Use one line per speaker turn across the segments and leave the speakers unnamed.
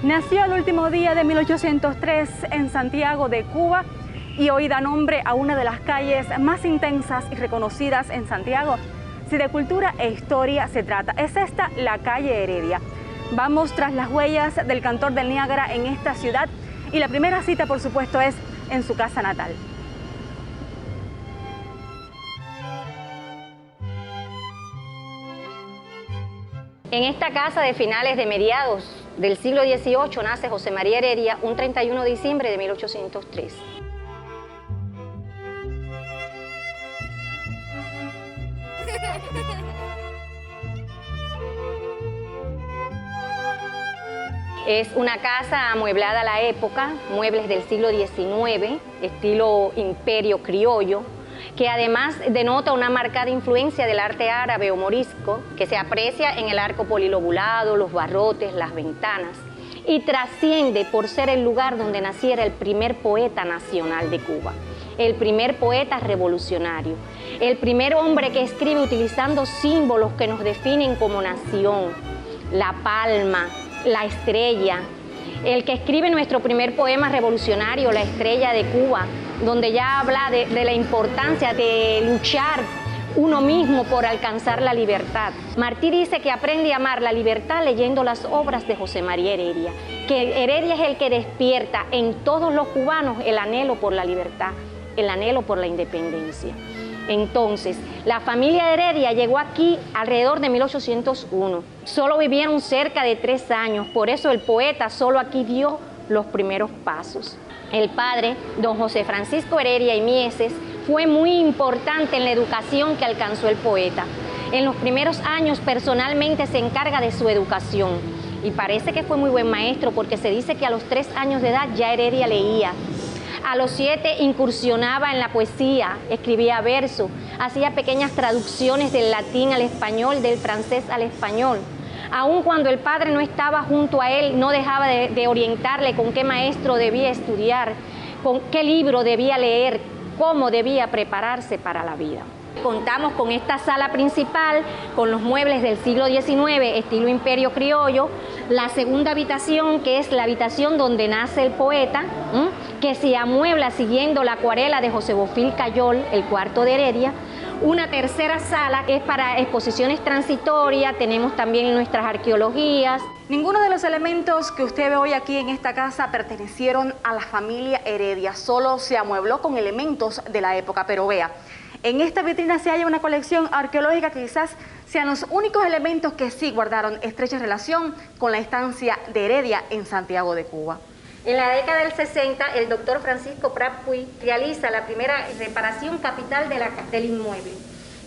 Nació el último día de 1803 en Santiago de Cuba y hoy da nombre a una de las calles más intensas y reconocidas en Santiago. Si de cultura e historia se trata, es esta la calle Heredia. Vamos tras las huellas del cantor del Niágara en esta ciudad y la primera cita, por supuesto, es en su casa natal.
En esta casa de finales de mediados del siglo XVIII nace José María Heredia un 31 de diciembre de 1803. Es una casa amueblada a la época, muebles del siglo XIX, estilo imperio criollo, que además denota una marcada influencia del arte árabe o morisco, que se aprecia en el arco polilobulado, los barrotes, las ventanas, y trasciende por ser el lugar donde naciera el primer poeta nacional de Cuba, el primer poeta revolucionario, el primer hombre que escribe utilizando símbolos que nos definen como nación, la palma, la estrella, el que escribe nuestro primer poema revolucionario, La Estrella de Cuba, donde ya habla de la importancia de luchar uno mismo por alcanzar la libertad. Martí dice que aprende a amar la libertad leyendo las obras de José María Heredia, que Heredia es el que despierta en todos los cubanos el anhelo por la libertad, el anhelo por la independencia. Entonces, la familia de Heredia llegó aquí alrededor de 1801. Solo vivieron cerca de 3 años, por eso el poeta solo aquí dio los primeros pasos. El padre, don José Francisco Heredia y Mieses, fue muy importante en la educación que alcanzó el poeta. En los primeros años personalmente se encarga de su educación y parece que fue muy buen maestro porque se dice que a los 3 años de edad ya Heredia leía. A los 7 incursionaba en la poesía, escribía verso, hacía pequeñas traducciones del latín al español, del francés al español. Aun cuando el padre no estaba junto a él, no dejaba de orientarle con qué maestro debía estudiar, con qué libro debía leer, cómo debía prepararse para la vida. Contamos con esta sala principal, con los muebles del siglo XIX, estilo imperio criollo, la segunda habitación, que es la habitación donde nace el poeta, que se amuebla siguiendo la acuarela de José Bofil Cayol, el cuarto de Heredia. Una tercera sala que es para exposiciones transitorias, tenemos también nuestras arqueologías.
Ninguno de los elementos que usted ve hoy aquí en esta casa pertenecieron a la familia Heredia, solo se amuebló con elementos de la época, pero vea, en esta vitrina se halla una colección arqueológica que quizás sean los únicos elementos que sí guardaron estrecha relación con la estancia de Heredia en Santiago de Cuba.
En la década del 60, el doctor Francisco Prat Puig realiza la primera reparación capital del inmueble.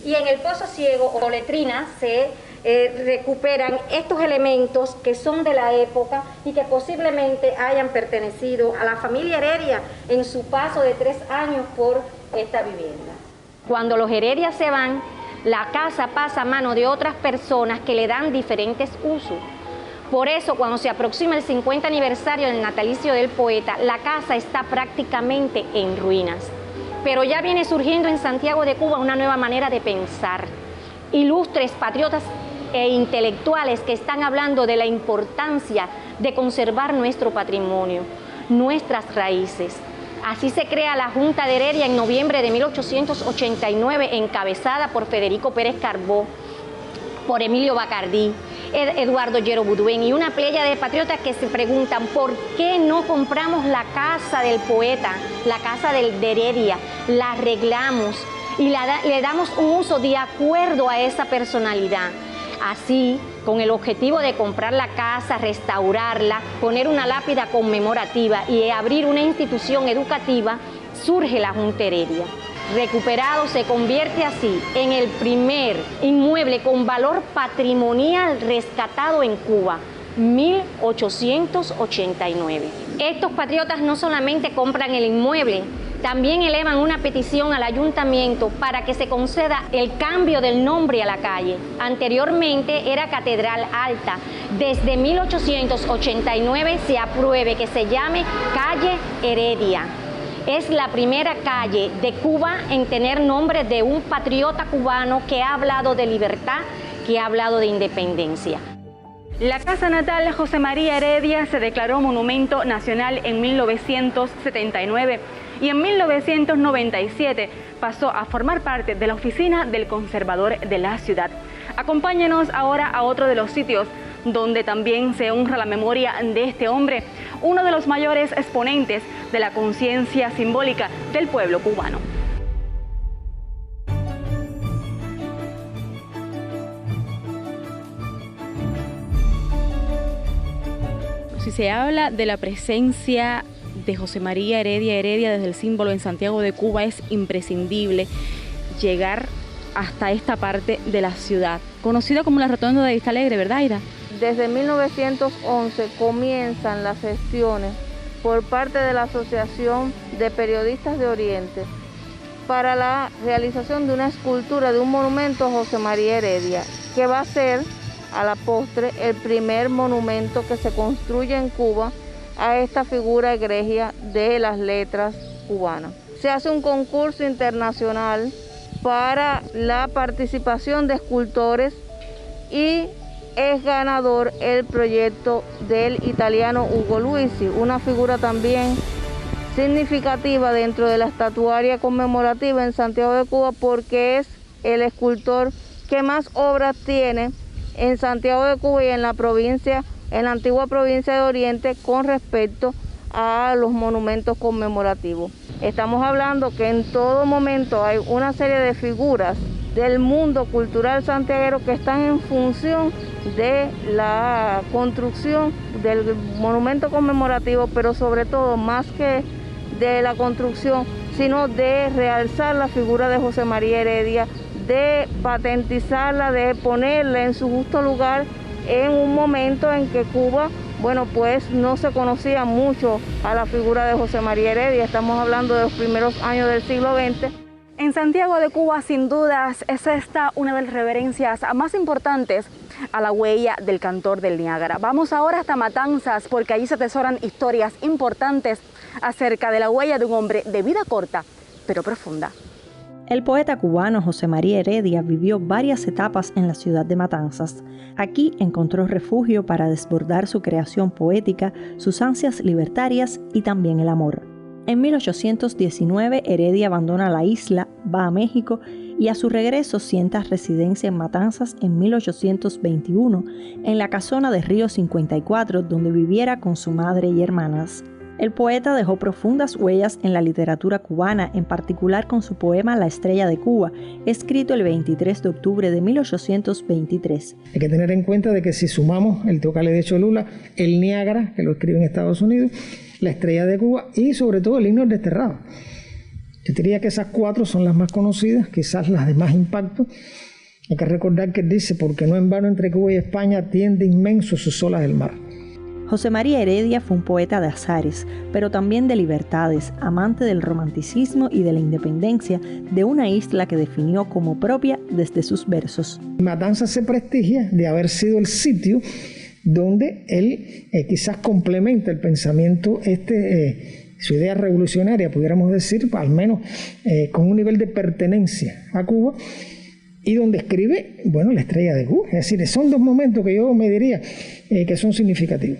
Y en el Pozo Ciego o letrina se recuperan estos elementos que son de la época y que posiblemente hayan pertenecido a la familia Heredia en su paso de 3 años por esta vivienda. Cuando los Heredias se van, la casa pasa a mano de otras personas que le dan diferentes usos. Por eso, cuando se aproxima el 50 aniversario del natalicio del poeta, la casa está prácticamente en ruinas. Pero ya viene surgiendo en Santiago de Cuba una nueva manera de pensar. Ilustres patriotas e intelectuales que están hablando de la importancia de conservar nuestro patrimonio, nuestras raíces. Así se crea la Junta de Heredia en noviembre de 1889, encabezada por Federico Pérez Carbó, por Emilio Bacardí, Eduardo Llero Buduen y una playa de patriotas que se preguntan ¿por qué no compramos la casa del poeta, la casa de Heredia, la arreglamos y le damos un uso de acuerdo a esa personalidad? Así, con el objetivo de comprar la casa, restaurarla, poner una lápida conmemorativa y abrir una institución educativa, surge la Junta Heredia. Recuperado, se convierte así en el primer inmueble con valor patrimonial rescatado en Cuba, 1889. Estos patriotas no solamente compran el inmueble, también elevan una petición al ayuntamiento para que se conceda el cambio del nombre a la calle. Anteriormente era Catedral Alta. Desde 1889 se apruebe que se llame Calle Heredia. Es la primera calle de Cuba en tener nombre de un patriota cubano que ha hablado de libertad, que ha hablado de independencia.
La casa natal José María Heredia se declaró monumento nacional en 1979 y en 1997 pasó a formar parte de la oficina del conservador de la ciudad. Acompáñenos ahora a otro de los sitios donde también se honra la memoria de este hombre, uno de los mayores exponentes de la conciencia simbólica del pueblo cubano. Si se habla de la presencia de José María Heredia desde el símbolo en Santiago de Cuba, es imprescindible llegar hasta esta parte de la ciudad, conocida como la Rotonda de Vista Alegre, ¿verdad, Aida?
Desde 1911 comienzan las gestiones por parte de la Asociación de Periodistas de Oriente para la realización de una escultura de un monumento a José María Heredia, que va a ser a la postre el primer monumento que se construye en Cuba a esta figura egregia de las letras cubanas. Se hace un concurso internacional para la participación de escultores y es ganador el proyecto del italiano Ugo Luisi, una figura también significativa dentro de la estatuaria conmemorativa en Santiago de Cuba porque es el escultor que más obras tiene en Santiago de Cuba y en la antigua provincia de Oriente con respecto a los monumentos conmemorativos. Estamos hablando que en todo momento hay una serie de figuras del mundo cultural santiaguero que están en función de la construcción del monumento conmemorativo, pero sobre todo más que de la construcción, sino de realzar la figura de José María Heredia, de patentizarla, de ponerla en su justo lugar en un momento en que Cuba, pues no se conocía mucho a la figura de José María Heredia. Estamos hablando de los primeros años del siglo XX.
En Santiago de Cuba, sin dudas, es esta una de las reverencias más importantes a la huella del cantor del Niágara. Vamos ahora hasta Matanzas, porque allí se atesoran historias importantes acerca de la huella de un hombre de vida corta, pero profunda.
El poeta cubano José María Heredia vivió varias etapas en la ciudad de Matanzas. Aquí encontró refugio para desbordar su creación poética, sus ansias libertarias y también el amor. En 1819, Heredia abandona la isla, va a México y a su regreso sienta residencia en Matanzas en 1821, en la casona de Río 54, donde viviera con su madre y hermanas. El poeta dejó profundas huellas en la literatura cubana, en particular con su poema La Estrella de Cuba, escrito el 23 de octubre de 1823.
Hay que tener en cuenta de que si sumamos el Teocalli de Cholula, el Niágara, que lo escribe en Estados Unidos, La Estrella de Cuba y sobre todo el Himno del Desterrado. Yo diría que esas cuatro son las más conocidas, quizás las de más impacto. Hay que recordar que él dice, porque no en vano entre Cuba y España tiende inmenso sus olas del mar.
José María Heredia fue un poeta de azares, pero también de libertades, amante del romanticismo y de la independencia de una isla que definió como propia desde sus versos.
Matanzas se prestigia de haber sido el sitio donde él quizás complementa el pensamiento, su idea revolucionaria, pudiéramos decir, al menos con un nivel de pertenencia a Cuba, y donde escribe, La Estrella de Cuba. Es decir, son dos momentos que yo me diría que son significativos.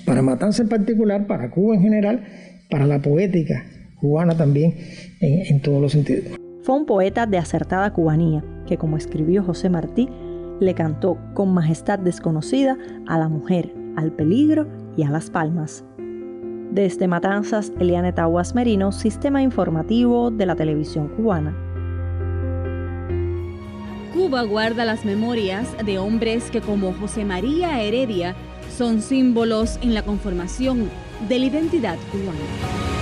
Para Matanzas en particular, para Cuba en general, para la poética cubana también, en todos los sentidos.
Fue un poeta de acertada cubanía, que como escribió José Martí, le cantó con majestad desconocida a la mujer, al peligro y a las palmas. Desde Matanzas, Eliane Taguas Merino, Sistema Informativo de la Televisión Cubana.
Cuba guarda las memorias de hombres que, como José María Heredia, son símbolos en la conformación de la identidad cubana.